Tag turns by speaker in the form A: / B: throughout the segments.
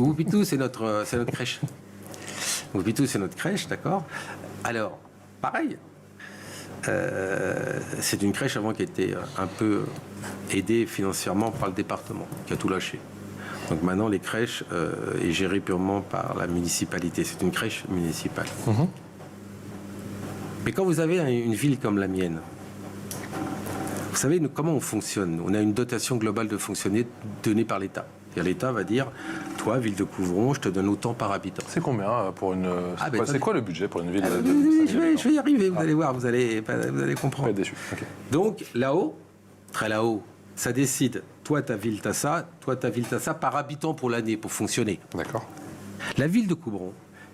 A: Woupitou, c'est notre crèche. Woupitou, c'est notre crèche, d'accord. Alors, pareil, c'est une crèche avant qui était un peu aidée financièrement par le département, qui a tout lâché. Donc maintenant, les crèches est gérée purement par la municipalité. C'est une crèche municipale. Mais quand vous avez une ville comme la mienne, vous savez comment on fonctionne. On a une dotation globale de fonctionner donnée par l'État. L'État va dire, toi, ville de Couvron, je te donne autant par habitant.
B: C'est combien pour une... C'est quoi le budget pour une ville
A: je vais y arriver, vous allez voir, vous allez comprendre.
B: Pas déçu. Okay.
A: Donc là-haut, très là-haut, ça décide, toi, ta ville, t'as ça, toi, ta ville, t'as ça, par habitant pour l'année, pour fonctionner.
B: D'accord.
A: La ville de Couvron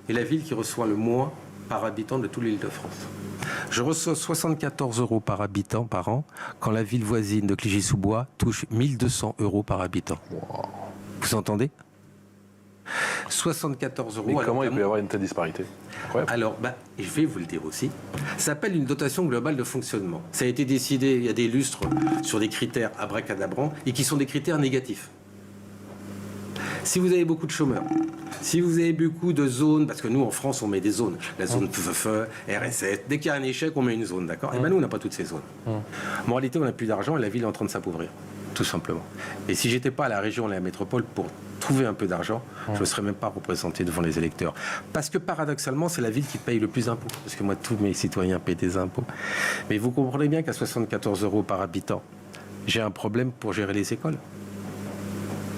A: est la ville qui reçoit le moins par habitant de toute l'Île-de-France. Je reçois 74 € par habitant par an, quand la ville voisine de Clichy-sous-Bois touche 1200 € par habitant.
B: Wow.
A: Vous entendez ? 74 €.
B: Mais comment il peut y avoir une telle disparité ? Incroyable.
A: Alors, je vais vous le dire aussi. Ça s'appelle une dotation globale de fonctionnement. Ça a été décidé il y a des lustres sur des critères abracadabrants et qui sont des critères négatifs. Si vous avez beaucoup de chômeurs, si vous avez beaucoup de zones, parce que nous en France on met des zones, la zone PFE, RSS, dès qu'il y a un échec on met une zone, d'accord ? Et nous on n'a pas toutes ces zones. En réalité on n'a plus d'argent et la ville est en train de s'appauvrir, tout simplement. Et si j'étais pas à la région, à la métropole pour trouver un peu d'argent, je ne serais même pas représenté devant les électeurs. Parce que paradoxalement c'est la ville qui paye le plus d'impôts, parce que moi tous mes citoyens payent des impôts. Mais vous comprenez bien qu'à 74 € par habitant, j'ai un problème pour gérer les écoles.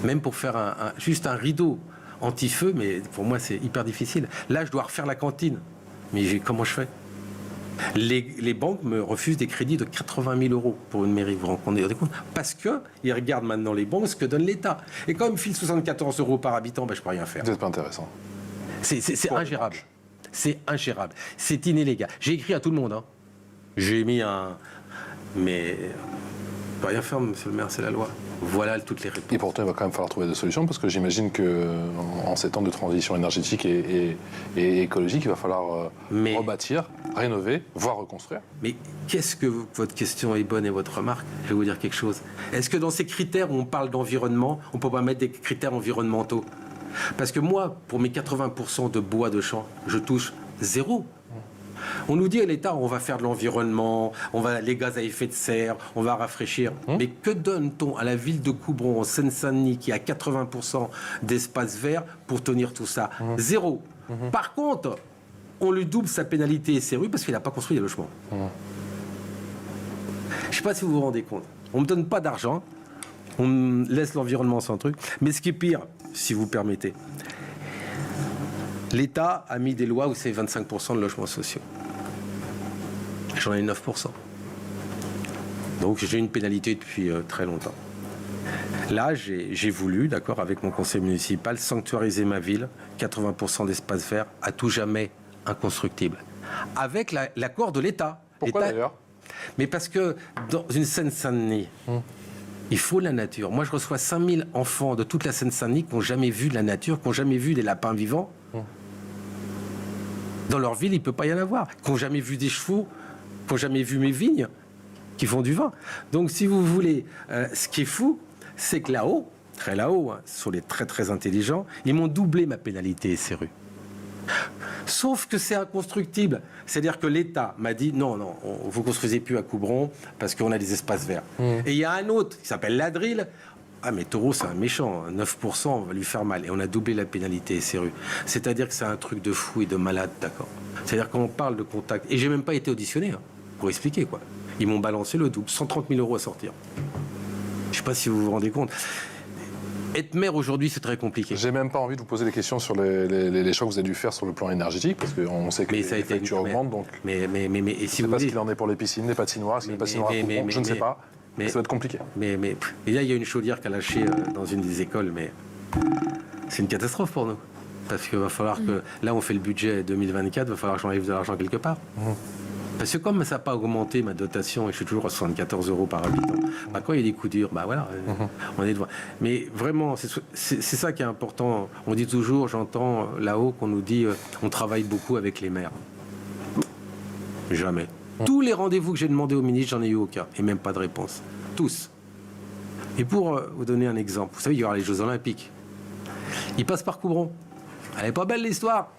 A: Même pour faire juste un rideau anti-feu, mais pour moi c'est hyper difficile. Là, je dois refaire la cantine. Mais comment je fais ? Les banques me refusent des crédits de 80 000 € pour une mairie, vous vous rendez compte ? Parce qu'ils regardent maintenant les banques, ce que donne l'État. Et quand ils me filent 74 € par habitant, je ne peux rien faire.
B: C'est pas intéressant.
A: C'est ingérable. C'est ingérable. C'est inélégal. J'ai écrit à tout le monde. Hein. J'ai mis un... Mais... On ne peut rien faire, monsieur le maire, c'est la loi. Voilà toutes les réponses.
B: Et pourtant, il va quand même falloir trouver des solutions, parce que j'imagine qu'en ces temps de transition énergétique et écologique, il va falloir rebâtir, rénover, voire reconstruire.
A: Mais qu'est-ce que votre question est bonne et votre remarque ? Je vais vous dire quelque chose. Est-ce que dans ces critères où on parle d'environnement, on ne peut pas mettre des critères environnementaux ? Parce que moi, pour mes 80% de bois de champ, je touche 0. On nous dit à l'État, on va faire de l'environnement, les gaz à effet de serre, on va rafraîchir. Mais que donne-t-on à la ville de Coubron, en Seine-Saint-Denis, qui a 80% d'espace vert pour tenir tout ça ? 0. Par contre, on lui double sa pénalité SRU parce qu'il n'a pas construit des logements. Je ne sais pas si vous vous rendez compte. On ne me donne pas d'argent, on me laisse l'environnement sans truc. Mais ce qui est pire, si vous permettez, l'État a mis des lois où c'est 25% de logements sociaux. J'en ai 9%. Donc j'ai une pénalité depuis très longtemps. Là, j'ai voulu, d'accord, avec mon conseil municipal, sanctuariser ma ville, 80% d'espace vert, à tout jamais inconstructible. Avec l'accord de l'État.
B: Pourquoi d'ailleurs ?
A: Mais parce que dans une Seine-Saint-Denis, il faut la nature. Moi, je reçois 5000 enfants de toute la Seine-Saint-Denis qui n'ont jamais vu de la nature, qui n'ont jamais vu des lapins vivants. Dans leur ville, il ne peut pas y en avoir. Qui n'ont jamais vu des chevaux, qui n'ont jamais vu mes vignes, qui font du vin. Donc, si vous voulez, ce qui est fou, c'est que là-haut, très là-haut, hein, sur les très très intelligents, ils m'ont doublé ma pénalité SRU. Sauf que c'est inconstructible. C'est-à-dire que l'État m'a dit non, vous ne construisez plus à Coubron parce qu'on a des espaces verts. Et il y a un autre qui s'appelle Ladril. Ah mais Taureau c'est un méchant, 9% on va lui faire mal. Et on a doublé la pénalité SRU. C'est-à-dire que c'est un truc de fou et de malade, d'accord. C'est-à-dire qu'on parle de contact. Et j'ai même pas été auditionné pour expliquer quoi. Ils m'ont balancé le double, 130 000 € à sortir. Je sais pas si vous vous rendez compte. Être maire aujourd'hui, c'est très compliqué.
B: J'ai même pas envie de vous poser des questions sur les choix que vous avez dû faire sur le plan énergétique, parce qu'on sait que les factures augmentent. Donc,
A: et si vous
B: voulez... ce qu'il en est pour les piscines, les patinoires, les patinoires je ne sais pas. Mais ça va être compliqué.
A: Et là, il y a une chaudière qui a lâché dans une des écoles, mais c'est une catastrophe pour nous. Parce qu'il va falloir que... Là, on fait le budget 2024, il va falloir que j'enlève de l'argent quelque part. Parce que comme ça n'a pas augmenté ma dotation, et je suis toujours à 74 € par habitant, quand il y a des coups durs, on est devant. Mais vraiment, c'est ça qui est important. On dit toujours, j'entends là-haut qu'on nous dit on travaille beaucoup avec les maires. Jamais. Tous les rendez-vous que j'ai demandé au ministre, j'en ai eu aucun. Et même pas de réponse. Tous. Et pour vous donner un exemple, vous savez, il y aura les Jeux Olympiques. Il passe par Coubron. Elle est pas belle l'histoire.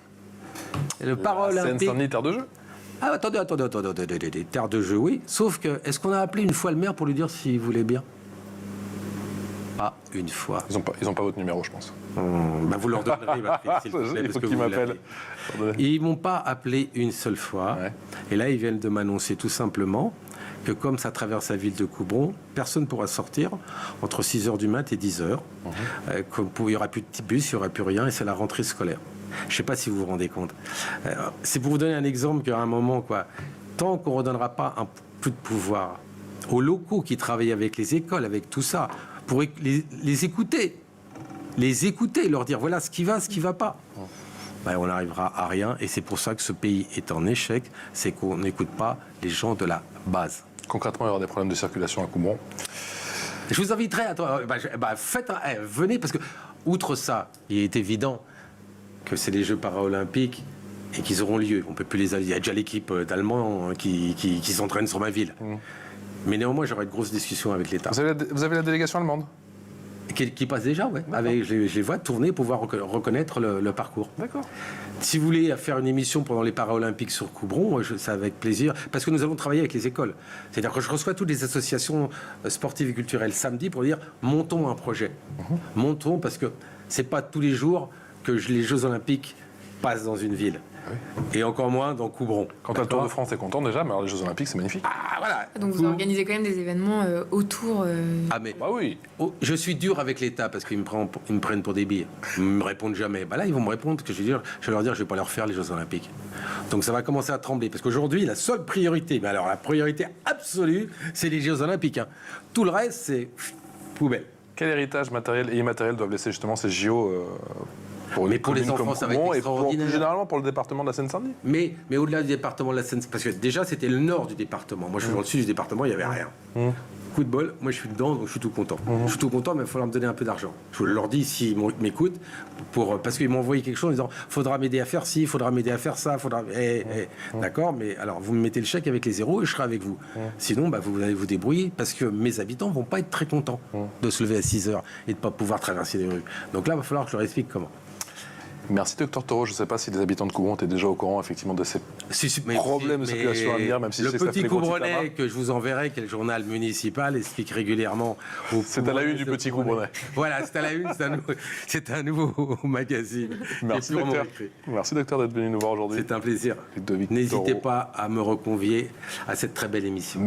A: Et le Para-Olympique.
B: Seine-Saint-Denis, terre de jeu.
A: Ah, attendez. Terre de jeu, oui. Sauf que, est-ce qu'on a appelé une fois le maire pour lui dire s'il voulait bien? Pas une fois.
B: Ils ont pas votre numéro, je pense.
A: Bah vous leur donnerez, s'il vous plaît,
B: Il
A: parce
B: faut
A: que
B: qu'ils
A: vous
B: m'appellent.
A: l'appelez. Ils m'ont pas appelé une seule fois.
B: Ouais.
A: Et là, ils viennent de m'annoncer tout simplement que comme ça traverse la ville de Coubron, personne ne pourra sortir entre 6h du mat et 10h. Il n'y aura plus de petits bus, il n'y aura plus rien, et c'est la rentrée scolaire. Je ne sais pas si vous vous rendez compte. C'est pour vous donner un exemple qu'à un moment, tant qu'on ne redonnera pas un peu de pouvoir aux locaux qui travaillent avec les écoles, avec tout ça, pour les écouter, leur dire voilà ce qui va pas. On n'arrivera à rien, et c'est pour ça que ce pays est en échec, c'est qu'on n'écoute pas les gens de la base.
B: Concrètement, il y aura des problèmes de circulation à Coubron.
A: Je vous inviterai venez, parce que, outre ça, il est évident que c'est les Jeux Paralympiques et qu'ils auront lieu. On peut plus les aller. Il y a déjà l'équipe d'Allemands qui s'entraîne sur ma ville. Mais néanmoins, j'aurai de grosses discussions avec l'État.
B: Vous avez la délégation allemande
A: qui passe déjà, ouais. Je les vois tourner pour pouvoir reconnaître le parcours.
B: D'accord.
A: Si vous voulez faire une émission pendant les Paralympiques sur Coubron, c'est avec plaisir, parce que nous allons travailler avec les écoles. C'est-à-dire que je reçois toutes les associations sportives et culturelles samedi pour dire montons un projet. Montons, parce que c'est pas tous les jours que les Jeux Olympiques passent dans une ville. Oui. Et encore moins dans Coubron.
B: Quand le Tour de France est content déjà, mais alors les Jeux Olympiques, c'est magnifique.
A: Ah, voilà.
C: Donc vous organisez quand même des événements autour...
A: Ah mais
B: bah oui.
A: Je suis dur avec l'État parce qu'ils me prennent pour des billes. Ils me répondent jamais. Là, ils vont me répondre que je vais leur dire je vais pas leur faire les Jeux Olympiques. Donc ça va commencer à trembler. Parce qu'aujourd'hui, la seule priorité, la priorité absolue, c'est les Jeux Olympiques. Tout le reste, c'est poubelle.
B: Quel héritage matériel et immatériel doivent laisser justement ces JO
A: pour les enfants, ça va être extraordinaire.
B: Et généralement pour le département de la Seine-Saint-Denis.
A: Mais au-delà du département de la Seine-Saint-Denis, parce que déjà c'était le nord du département. Moi je suis dans le sud du département, il n'y avait rien. Coup de bol, moi je suis dedans, donc je suis tout content. Je suis tout content, mais il va falloir me donner un peu d'argent. Je leur dis s'ils m'écoutent, parce qu'ils m'ont envoyé quelque chose en disant faudra m'aider à faire ci, faudra m'aider à faire ça, d'accord, mais alors vous me mettez le chèque avec les zéros et je serai avec vous. Sinon, vous allez vous débrouiller parce que mes habitants vont pas être très contents de se lever à 6h et de pas pouvoir traverser les rues. Donc là, il va falloir que je leur explique comment.
B: Merci, Docteur Taureau. Je ne sais pas si les habitants de Coubron étaient déjà au courant, effectivement, de ces problèmes de circulation à venir, même si
A: le petit Coubronais que je vous enverrai, qui est le journal municipal, explique régulièrement.
B: C'est à la une du petit Coubronais.
A: Voilà, c'est à la une, c'est un nouveau magazine.
B: Merci, docteur. Merci, docteur, d'être venu nous voir aujourd'hui.
A: C'est un plaisir. N'hésitez pas à me reconvier à cette très belle émission.